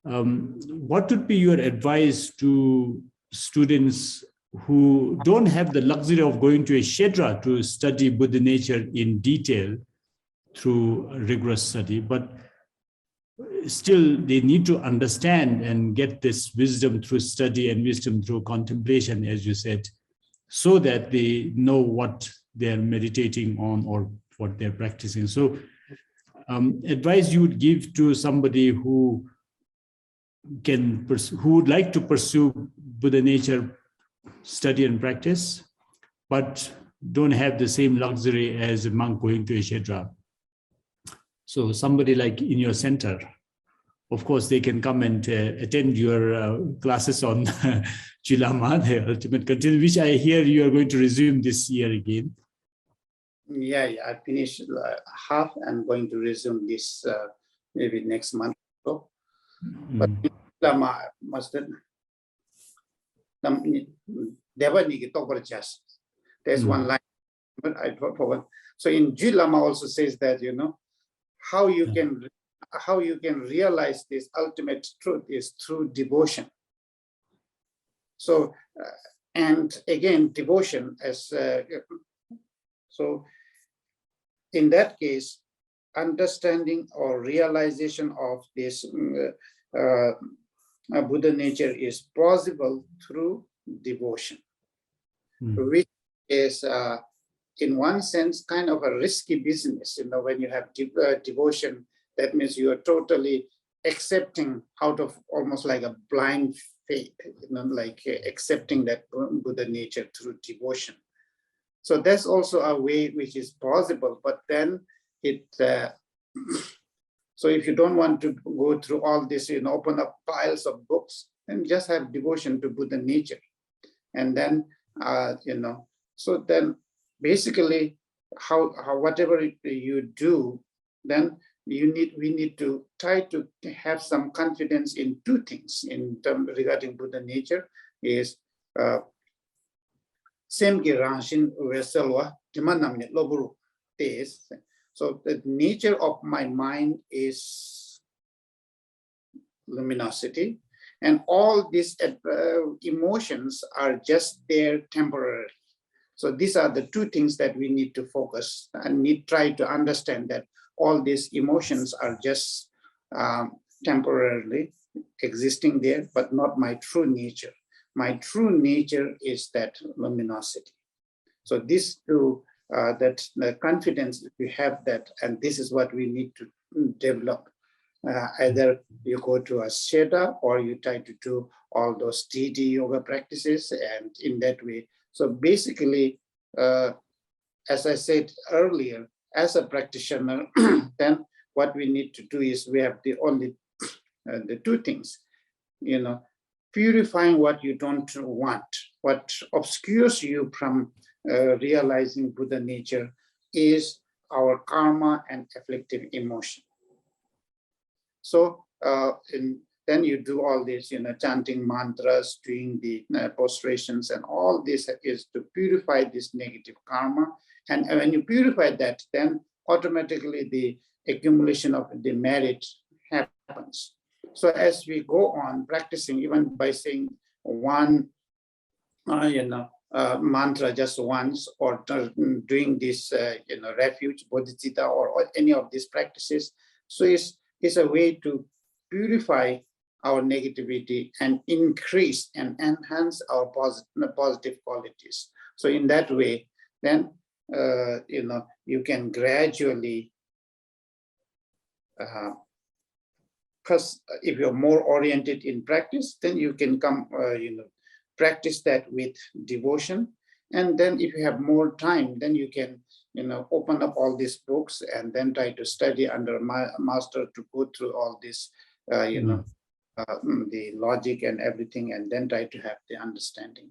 what would be your advice to students who don't have the luxury of going to a Shedra to study Buddha nature in detail through rigorous study, but still they need to understand and get this wisdom through study and wisdom through contemplation, as you said, so that they know what they're meditating on or what they're practicing. So advice you would give to somebody who would like to pursue Buddha nature study and practice, but don't have the same luxury as a monk going to a Shedra. So somebody like in your center, of course, they can come and attend your classes on Chilama, the ultimate continuum, which I hear you are going to resume this year again. Yeah, I finished half. I'm going to resume this maybe next month. So. But Chilama must there's one line, but I forgot. So in Chilama also says that, you know, how you can realize this ultimate truth is through devotion. So and again, devotion as so in that case, understanding or realization of this Buddha nature is possible through devotion, which is in one sense kind of a risky business. You know, when you have devotion, that means you are totally accepting out of almost like a blind faith, you know, like accepting that Buddha nature through devotion. So that's also a way which is possible, but then it, so if you don't want to go through all this, you know, open up piles of books, then just have devotion to Buddha nature. And then, you know, so then basically how whatever you do, then we need to try to have some confidence in two things in terms regarding Buddha nature is same Giranshin Veselwa Timanamne Loburu is. So the nature of my mind is luminosity, and all these emotions are just there temporarily. So these are the two things that we need to focus and try to understand that all these emotions are just temporarily existing there, but not my true nature. My true nature is that luminosity. So these two, that the confidence we have that, and this is what we need to develop. Either you go to a Shedra or you try to do all those TD yoga practices, and in that way. So basically, as I said earlier, as a practitioner, then what we need to do is we have the only the two things, you know, purifying what you don't want, what obscures you from realizing Buddha nature is our karma and afflictive emotion. So then you do all this, you know, chanting mantras, doing the prostrations, and all this is to purify this negative karma. And when you purify that, then automatically the accumulation of the merit happens. So as we go on practicing, even by saying one, mantra just once, or doing this, refuge, bodhicitta, or any of these practices, so it's a way to purify our negativity and increase and enhance our positive qualities. So in that way, then you can gradually, because if you're more oriented in practice, then you can come, practice that with devotion. And then if you have more time, then you can, open up all these books and then try to study under a master to go through all this, the logic and everything, and then try to have the understanding.